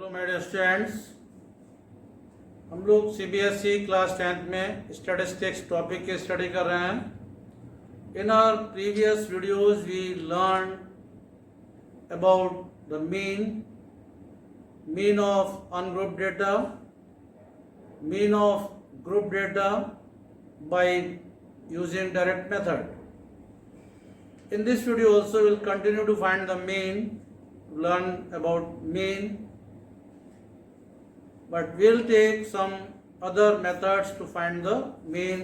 Hello my dear students, हम लोग CBSE class 10th में स्टैटिस्टिक्स टॉपिक की स्टडी कर रहे हैं। In our previous videos we learn about the mean of ungroup data, mean of group data by using direct method. In this video also we will continue to find the mean, learn about mean, but we'll take some other methods to find the mean,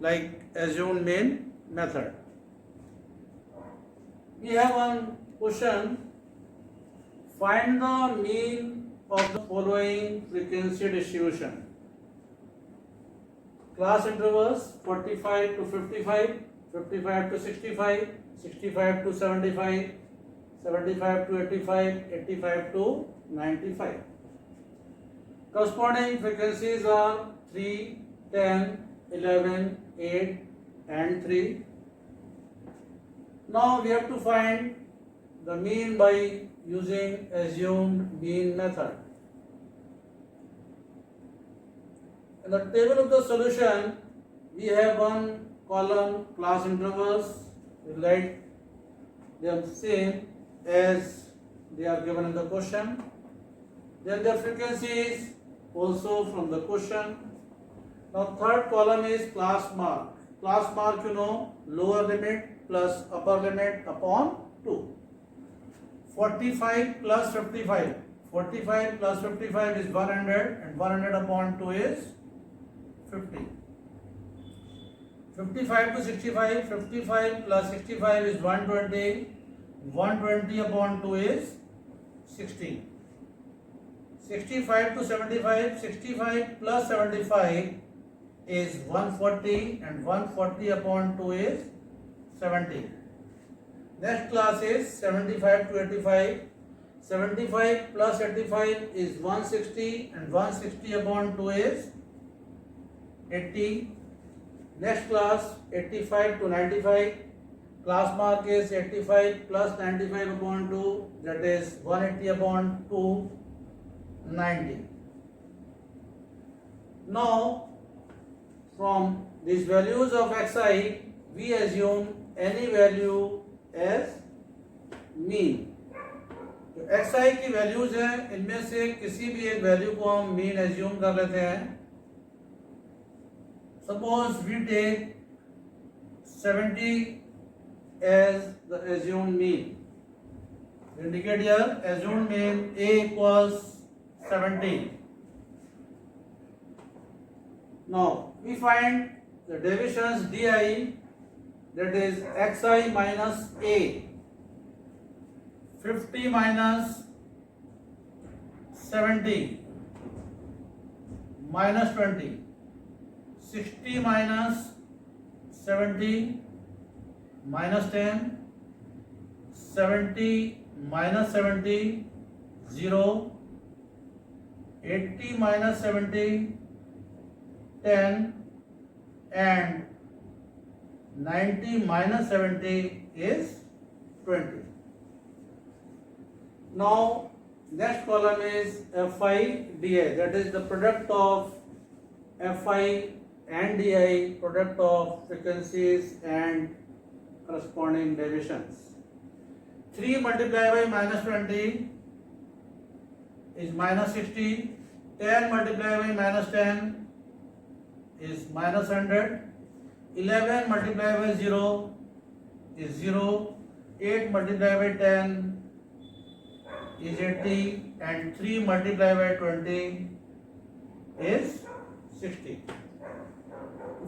like assumed mean method. We have one question: find the mean of the following frequency distribution. Class intervals 45 to 55, 55 to 65, 65 to 75, 75 to 85, 85 to 95. Corresponding frequencies are 3, 10, 11, 8 and 3. Now we have to find the mean by using assumed mean method. In the table of the solution, we have one column class intervals. We write them same as they are given in the question. Then their frequencies also from the question. Now third column is class mark. Class mark, you know, lower limit plus upper limit upon 2. 45 plus 55. 45 plus 55 is 100 and 100 upon 2 is 50. 55 to 65, 55 plus 65 is 120, 120 upon 2 is 60. 65 to 75, 65 plus 75 is 140 and 140 upon 2 is 70. Next class is 75 to 85, 75 plus 85 is 160 and 160 upon 2 is 80. Next class 85 to 95, class mark is 85 plus 95 upon 2, that is 180 upon 2, 90. Now from these values of xi we assume any value as mean. जो xi की values हैं इनमें से किसी भी एक value को हम मीन एज्यूम कर लेते हैं. Suppose we take 70 as the assumed mean. Indicate here assumed mean A equals 70. Now we find the divisions di, that is xi minus A. 50 minus 70 minus 20. 60 minus 70 minus 10, 70 minus 70, 0, 80 minus 70, 10 and 90 minus 70 is 20. Now next column is fi di, that is the product of fi and di, product of frequencies and corresponding divisions. 3 multiplied by minus 20 is minus 60. 10 multiplied by minus 10 is minus 100. 11 multiplied by 0 is 0. 8 multiplied by 10 is 80 and 3 multiplied by 20 is 60.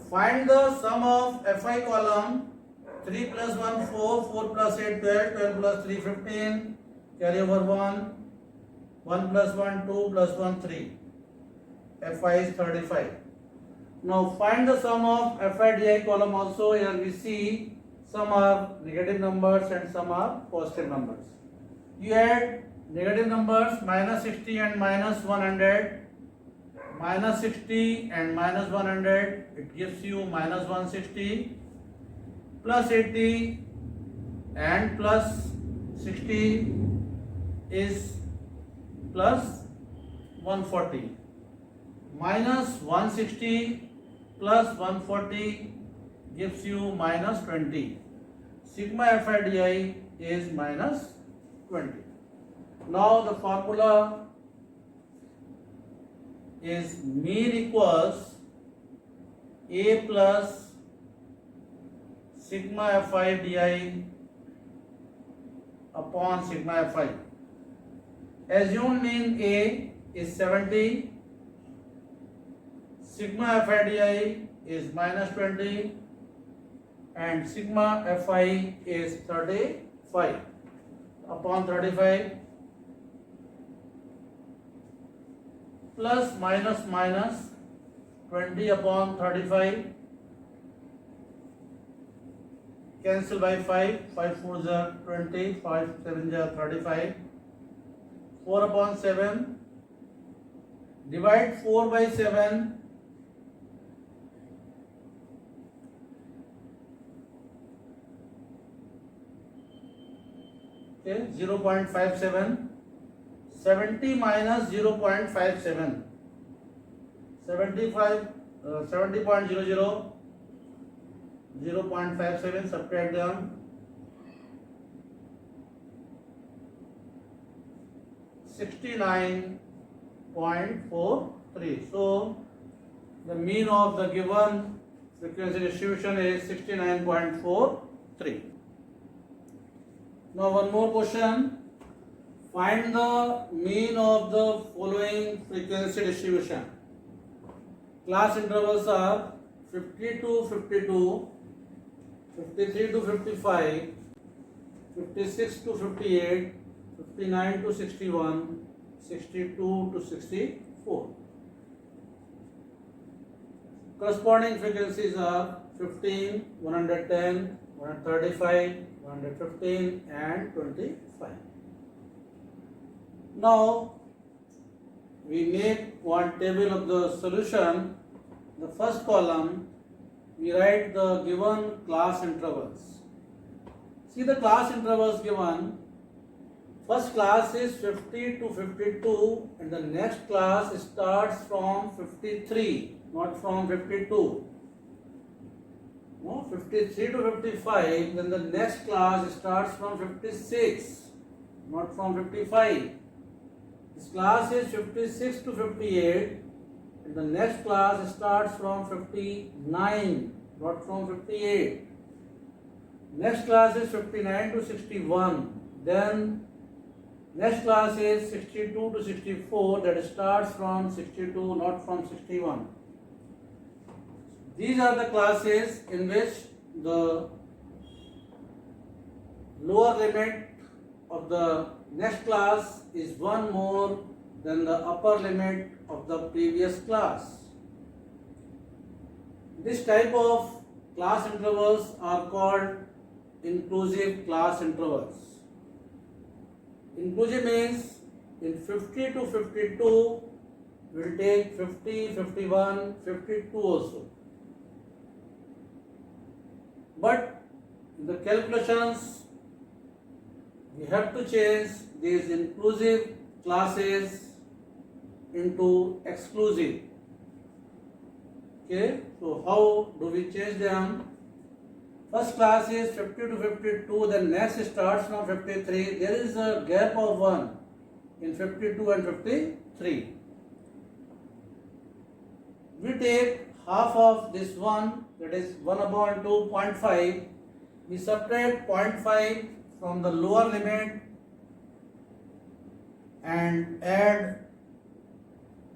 Find the sum of fi column. 3 plus 1 4, 4 plus 8 12, 12 plus 3 15, carry over 1, 1 plus 1 2 plus 1 3. fi is 35. Now find the sum of fi di column also. Here we see some are negative numbers and some are positive numbers. You add negative numbers minus 60 and minus 100. Minus 60 and minus 100, it gives you minus 160, plus 80 and plus 60 is plus 140 minus 160 plus 140 gives you minus 20. Sigma FIDI is minus 20. Now the formula is mean equals A plus sigma Fi di upon sigma Fi. Assume mean A is 70, sigma Fi di is minus 20 and sigma Fi is 35 upon 35 plus minus minus 20 upon 35 cancel by 5, 5 4s are 20, 5 7s are 35, 4 upon 7 divide 4 by 7 okay 0.57 70 minus 0.57 75 70.00 0.57 subtract them 69.43. So the mean of the given frequency distribution is 69.43. Now one more question. Find the mean of the following frequency distribution. Class intervals are 50 to 52, 53 to 55, 56 to 58, 59 to 61, 62 to 64. Corresponding frequencies are 15, 110, 135, 115 and 25. Now we make one table of the solution. The first column we write the given class intervals. See the class intervals given. First class is 50 to 52 and the next class starts from 53, not from 52. No, 53 to 55, then the next class starts from 56, not from 55. This class is 56 to 58 and the next class starts from 59, not from 58. Next class is 59 to 61. Then next class is 62 to 64 that starts from 62, not from 61. These are the classes in which the lower limit of the next class is one more than the upper limit of the previous class. This type of class intervals are called inclusive class intervals. Inclusive means in 50 to 52 will take 50, 51, 52 also. But in the calculations we have to change these inclusive classes into exclusive. Okay, so how do we change them? First class is 50 to 52, then next starts from 53. There is a gap of 1 in 52 and 53. We take half of this 1, that is 1 upon 2, 0.5. We subtract 0.5 from the lower limit and add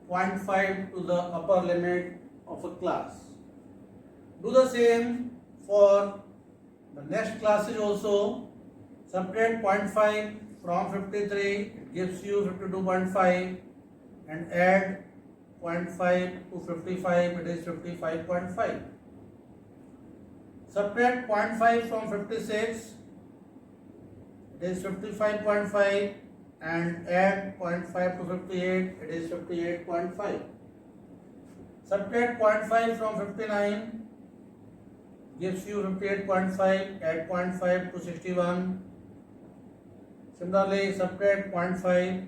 0.5 to the upper limit of a class. Do the same for the next classes also. Subtract 0.5 from 53, it gives you 52.5 and add 0.5 to 55, it is 55.5. Subtract 0.5 from 56, it is 55.5 and add 0.5 to 58, it is 58.5. Subtract 0.5 from 59, gives you 58.5, add 0.5 to 61. Similarly, subtract 0.5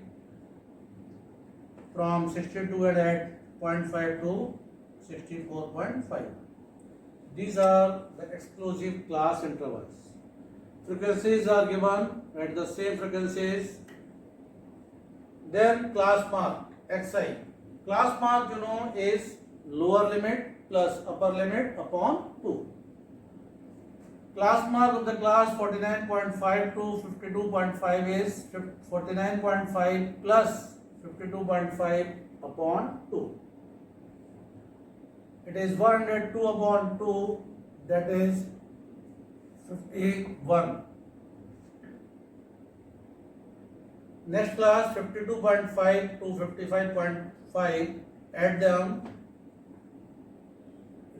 from 62 and add 0.5 to 64.5. These are the exclusive class intervals. Frequencies are given at the same frequencies. Then class mark xi. Class mark is lower limit plus upper limit upon 2. Class mark of the class 49.5 to 52.5 is 49.5 plus 52.5 upon 2. It is 102 upon 2, that is 51. Next class 52.5 to 55.5, add them,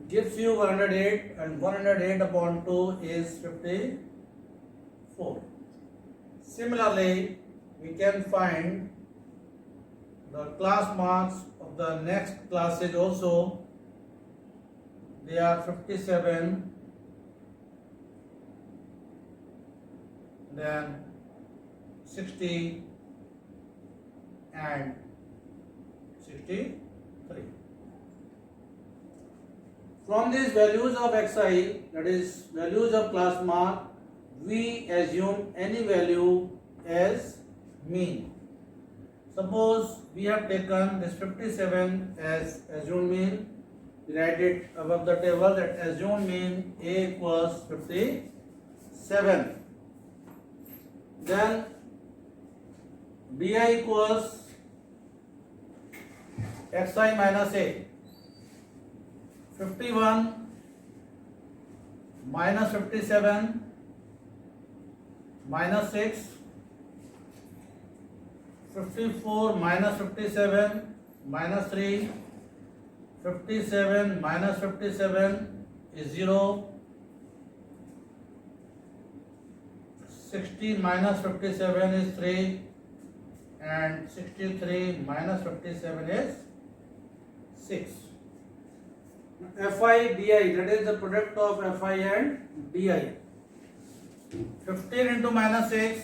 gives you 108, and 108 upon 2 is 54. Similarly, we can find the class marks of the next classes also. They are 57, then 60 and 63. From these values of xi, that is values of class mark, we assume any value as mean. Suppose we have taken this 57 as assumed mean. We write it above the table that assumed mean a equals 57. Then bi equals xi minus a. 51 minus 57 minus 6. 54 minus 57 minus 3. 57 minus 57 is 0. 60 minus 57 is 3, and 63 minus 57 is 6. Fi di, that is the product of Fi and di. 15 into minus 6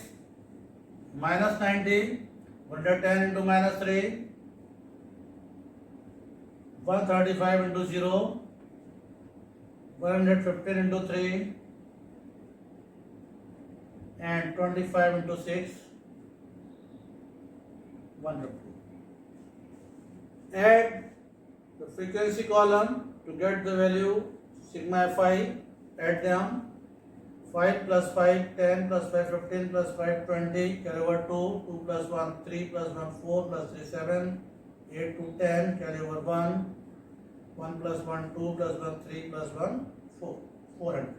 minus 90, 110 into minus 3, 135 into 0, 115 into 3, and 25 into 6, 150. Add the frequency column to get the value sigma Fi, add them. 5 plus 5, 10 plus 5, 15 plus 5, 20, carry over 2, 2 plus 1, 3 plus 1, 4 plus 3, 7, 8 to 10, carry over 1, 1 plus 1, 2 plus 1, 3 plus 1, 4, 400.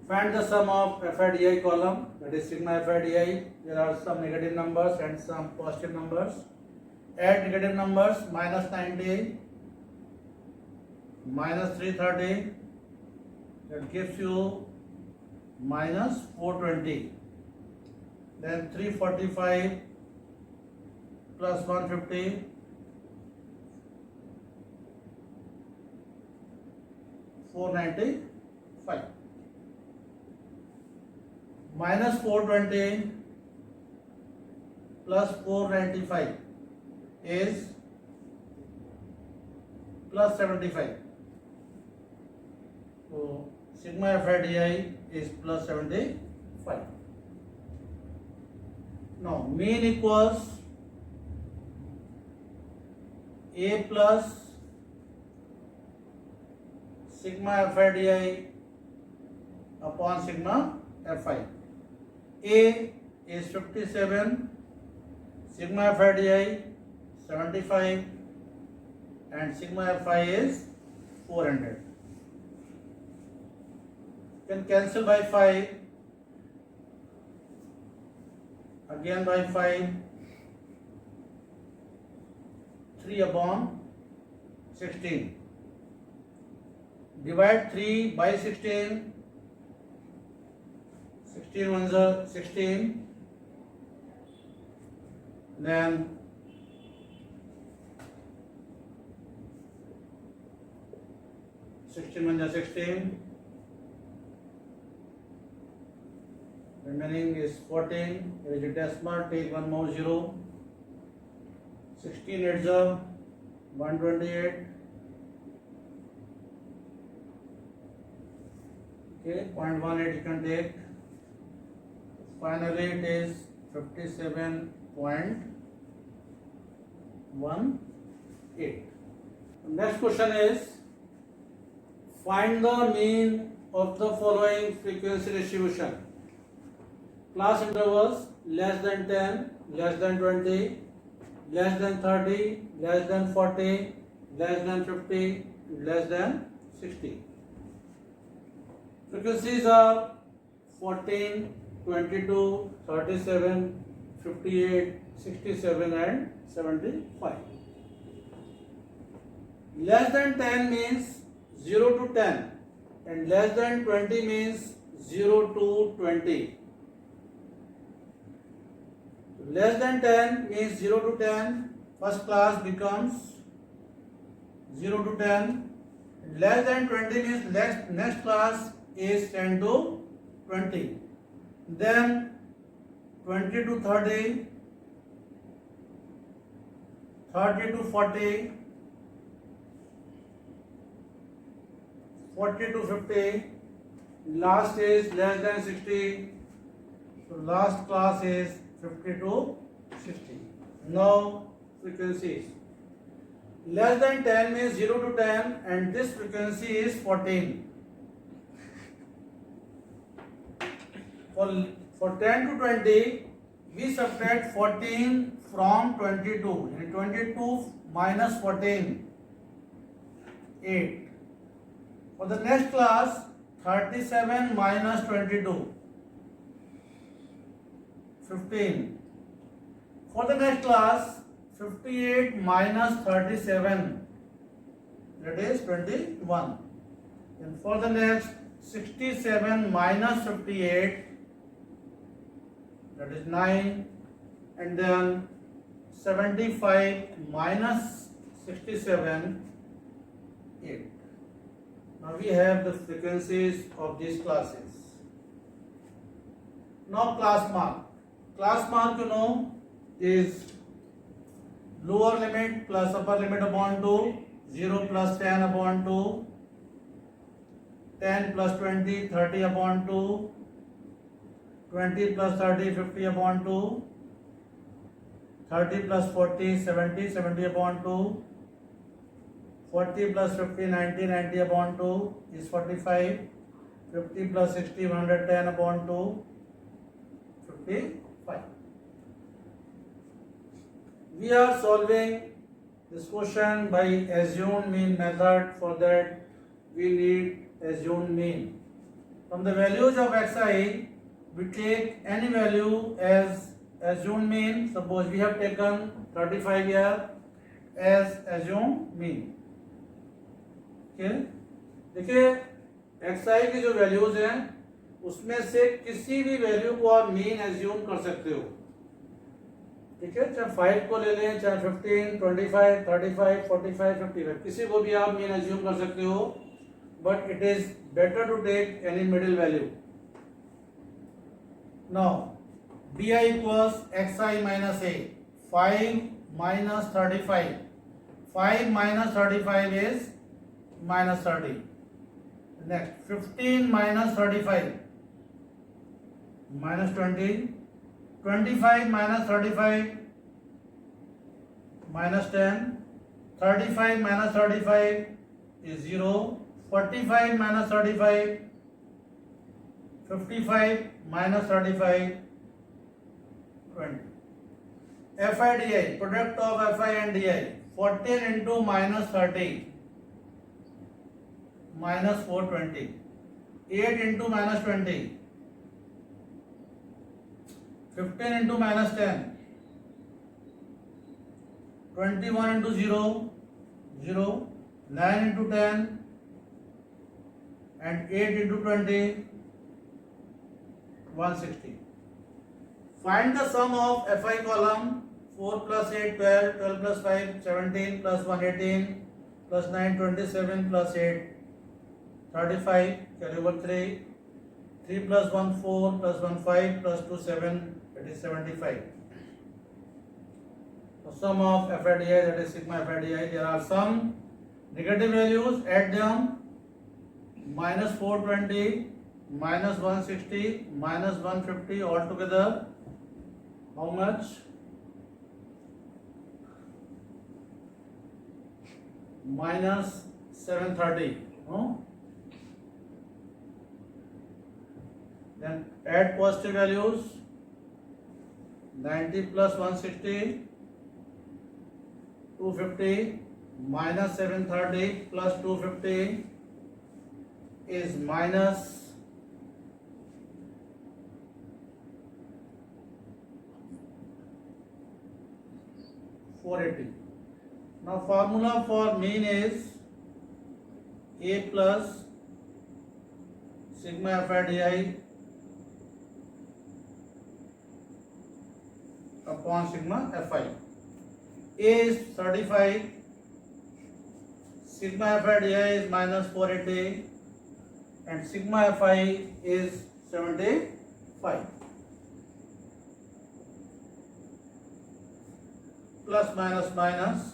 Find the sum of Fi column, that is sigma Fi. There are some negative numbers and some positive numbers. Add negative numbers, minus 90, minus 330, that gives you minus 420. Then 345 plus 150, 495. Minus 420 plus 495 is plus 75. So sigma Fi di is plus 75. Now mean equals a plus sigma Fi di upon sigma Fi. A is 57, sigma Fi di 75, and sigma Fi is 400. Can cancel by 5, again by 5, 3 upon 16. Divide 3 by 16, 16 ones are 16, then 16 ones are 16, remaining is 14. There is a decimal, take one more 0, 16 8 128. Okay, 0.18 you can take. Finally it is 57.18. Next question is, find the mean of the following frequency distribution. Class intervals less than 10, less than 20, less than 30, less than 40, less than 50, less than 60. Frequencies are 14, 22, 37, 58, 67 and 75. Less than 10 means 0 to 10 and less than 20 means 0 to 20. Less than 10 means 0 to 10, first class becomes 0 to 10. Less than 20 means next class is 10 to 20. Then 20 to 30, 30 to 40, 40 to 50, last is less than 60, so last class is 50 to 60. Now frequencies. Less than 10 means 0 to 10 and this frequency is 14. For 10 to 20, we subtract 14 from 22. And 22 minus 14, 8. For the next class, 37 minus 22, 15. For the next class, 58 minus 37, that is 21. And for the next, 67 minus 58, that is 9. And then 75 minus 67, 8. Now we have the frequencies of these classes. Now class mark. Class mark, you know, is lower limit plus upper limit upon 2, 0 plus 10 upon 2, 10 plus 20, 30 upon 2, 20 plus 30, 50 upon 2, 30 plus 40, 70, 70 upon 2, 40 plus 50, 90, 90 upon 2 is 45, 50 plus 60, 110 upon 2, 55. We are solving this question by assumed mean method. For that we need assumed mean. From the values of xi, we take any value as assumed mean. Suppose we have taken 35 here as assumed mean. Okay? देखिए xi की जो values हैं उसमें से किसी भी value को आप मीन एज्यूम कर सकते हो. ठीक है, चाहे 5 को ले लें, चाहे 15, 25, 35, 45, 55, किसी को भी आप मीन एज्यूम कर सकते हो, but it is better to take any middle value. Now bi equals xi minus a, 5 minus 35, 5 minus 35 is minus 30. Next 15 minus 35 minus 20, 25 minus 35 minus 10, 35 minus 35 is 0, 45 minus 35, 55 minus 35, 20. Fi di, product of Fi and di, 14 into minus 30 minus 420, 8 into minus 20, 15 into minus 10, 21 into 0, 0, 9 into 10, and 8 into 20, 160. Find the sum of Fi column. 4 plus 8, 12, 12 plus 5, 17 plus 1, 18, plus 9, 27 plus 8, 35, carry over 3, 3 plus 1, 4, plus 1, 5, plus 2, 7, that is 75. the sum of FIDI, that is sigma FIDI, there are some negative values, add them, minus 420, minus 160, minus 150, altogether how much? Minus 730. No? Then add positive values, 90 plus 160, 250, minus 730 plus 250 is minus 480. Now formula for mean is A plus sigma FIDI upon sigma Fi. A is 35, sigma FIDI is minus 480 and sigma Fi is 75. Plus minus minus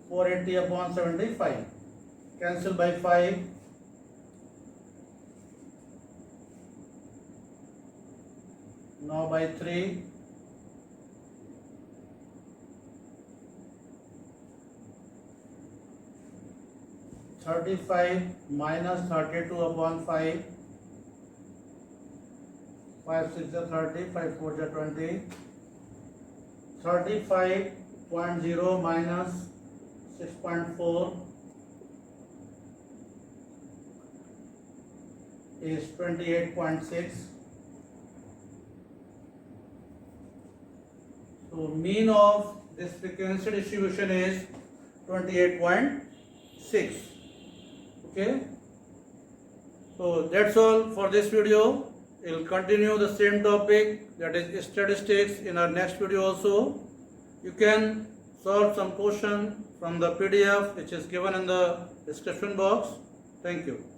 480 upon 75. Cancel by 5. Now by 3. $35 minus 32 upon 5. 5 6 are 30, 5 4 are 20. 35.0 minus 6.4 is 28.6. So mean of this frequency distribution is 28.6. Okay. So that's all for this video. We'll continue the same topic, that is statistics, in our next video also. You can solve some question from the PDF which is given in the description box. Thank you.